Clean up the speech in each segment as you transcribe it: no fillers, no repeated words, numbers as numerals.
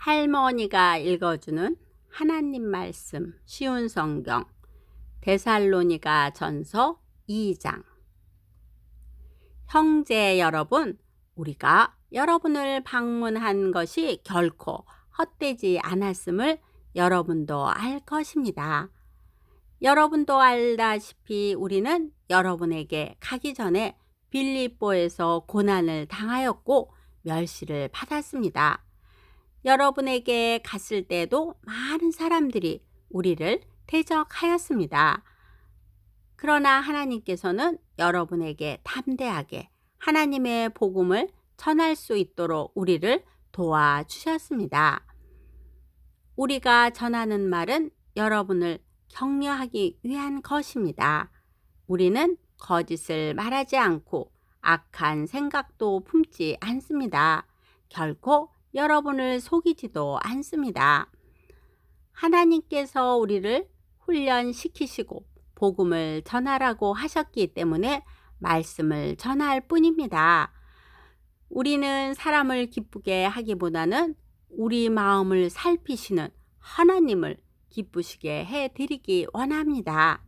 할머니가 읽어주는 하나님 말씀 쉬운 성경 데살로니가 전서 2장. 형제 여러분, 우리가 여러분을 방문한 것이 결코 헛되지 않았음을 여러분도 알 것입니다. 여러분도 알다시피 우리는 여러분에게 가기 전에 빌립보에서 고난을 당하였고 멸시를 받았습니다. 여러분에게 갔을 때도 많은 사람들이 우리를 대적하였습니다. 그러나 하나님께서는 여러분에게 담대하게 하나님의 복음을 전할 수 있도록 우리를 도와주셨습니다. 우리가 전하는 말은 여러분을 격려하기 위한 것입니다. 우리는 거짓을 말하지 않고 악한 생각도 품지 않습니다. 결코 여러분을 속이지도 않습니다. 하나님께서 우리를 훈련시키시고 복음을 전하라고 하셨기 때문에 말씀을 전할 뿐입니다. 우리는 사람을 기쁘게 하기보다는 우리 마음을 살피시는 하나님을 기쁘시게 해드리기 원합니다.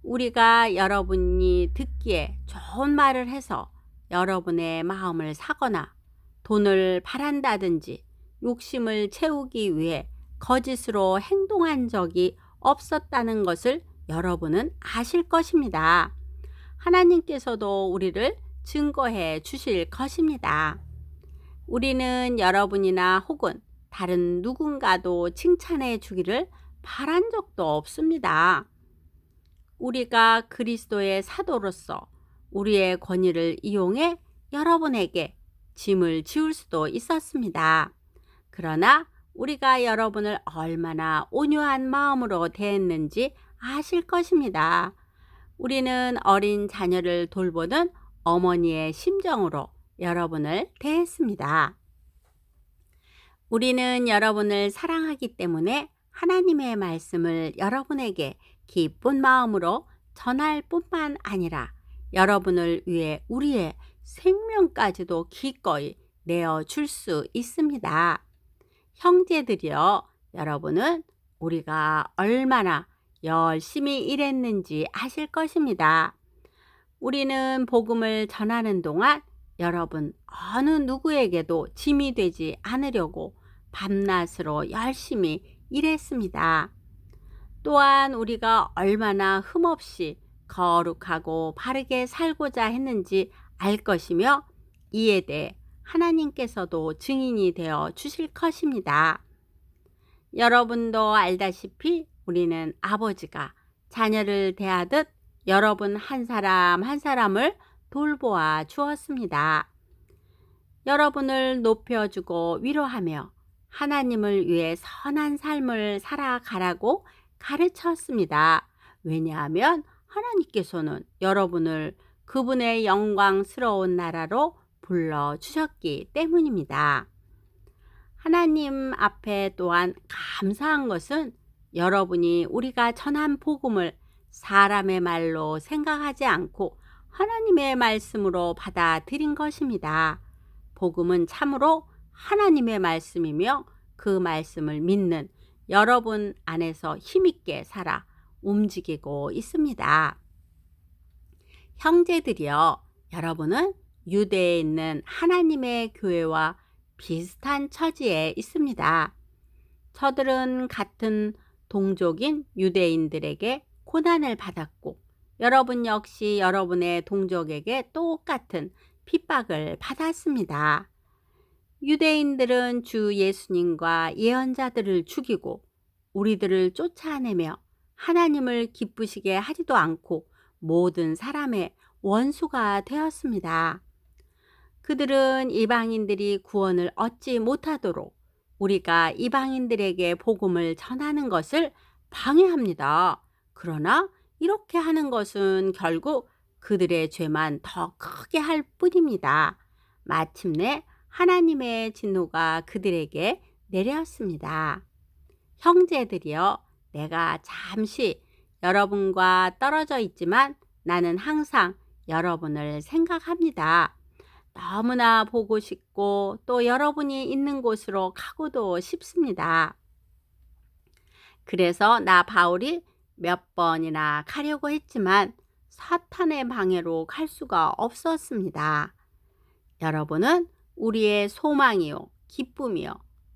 우리가 여러분이 듣기에 좋은 말을 해서 여러분의 마음을 사거나 돈을 바란다든지 욕심을 채우기 위해 거짓으로 행동한 적이 없었다는 것을 여러분은 아실 것입니다. 하나님께서도 우리를 증거해 주실 것입니다. 우리는 여러분이나 혹은 다른 누군가도 칭찬해 주기를 바란 적도 없습니다. 우리가 그리스도의 사도로서 우리의 권위를 이용해 여러분에게 짐을 지울 수도 있었습니다. 그러나 우리가 여러분을 얼마나 온유한 마음으로 대했는지 아실 것입니다. 우리는 어린 자녀를 돌보는 어머니의 심정으로 여러분을 대했습니다. 우리는 여러분을 사랑하기 때문에 하나님의 말씀을 여러분에게 기쁜 마음으로 전할 뿐만 아니라 여러분을 위해 우리의 생명까지도 기꺼이 내어줄 수 있습니다. 형제들이여, 여러분은 우리가 얼마나 열심히 일했는지 아실 것입니다. 우리는 복음을 전하는 동안 여러분 어느 누구에게도 짐이 되지 않으려고 밤낮으로 열심히 일했습니다. 또한 우리가 얼마나 흠없이 거룩하고 바르게 살고자 했는지 알 것이며 이에 대해 하나님께서도 증인이 되어 주실 것입니다. 여러분도 알다시피 우리는 아버지가 자녀를 대하듯 여러분 한 사람 한 사람을 돌보아 주었습니다. 여러분을 높여주고 위로하며 하나님을 위해 선한 삶을 살아가라고 가르쳤습니다. 왜냐하면 하나님께서는 여러분을 그분의 영광스러운 나라로 불러주셨기 때문입니다. 하나님 앞에 또한 감사한 것은 여러분이 우리가 전한 복음을 사람의 말로 생각하지 않고 하나님의 말씀으로 받아들인 것입니다. 복음은 참으로 하나님의 말씀이며 그 말씀을 믿는 여러분 안에서 힘있게 살아 움직이고 있습니다. 형제들이여, 여러분은 유대에 있는 하나님의 교회와 비슷한 처지에 있습니다. 저들은 같은 동족인 유대인들에게 고난을 받았고 여러분 역시 여러분의 동족에게 똑같은 핍박을 받았습니다. 유대인들은 주 예수님과 예언자들을 죽이고 우리들을 쫓아내며 하나님을 기쁘시게 하지도 않고 모든 사람의 원수가 되었습니다. 그들은 이방인들이 구원을 얻지 못하도록 우리가 이방인들에게 복음을 전하는 것을 방해합니다. 그러나 이렇게 하는 것은 결국 그들의 죄만 더 크게 할 뿐입니다. 마침내 하나님의 진노가 그들에게 내렸습니다. 형제들이여, 내가 잠시 여러분과 떨어져 있지만 나는 항상 여러분을 생각합니다. 너무나 보고 싶고 또 여러분이 있는 곳으로 가고도 싶습니다. 그래서 나 바울이 몇 번이나 가려고 했지만 사탄의 방해로 갈 수가 없었습니다. 여러분은 우리의 소망이요, 기쁨이요,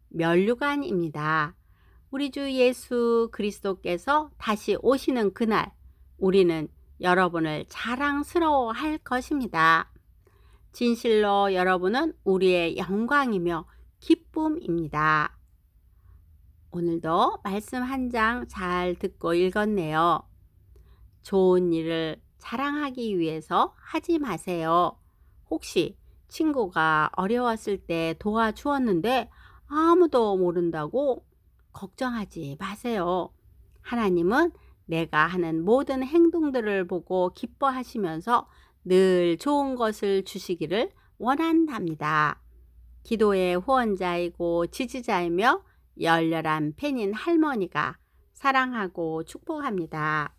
면류관입니다. 우리 주 예수 그리스도께서 다시 오시는 그날, 우리는 여러분을 자랑스러워할 것입니다. 진실로 여러분은 우리의 영광이며 기쁨입니다. 오늘도 말씀 한 장 잘 듣고 읽었네요. 좋은 일을 자랑하기 위해서 하지 마세요. 혹시 친구가 어려웠을 때 도와주었는데 아무도 모른다고 걱정하지 마세요. 하나님은 내가 하는 모든 행동들을 보고 기뻐하시면서 늘 좋은 것을 주시기를 원한답니다. 기도의 후원자이고 지지자이며 열렬한 팬인 할머니가 사랑하고 축복합니다.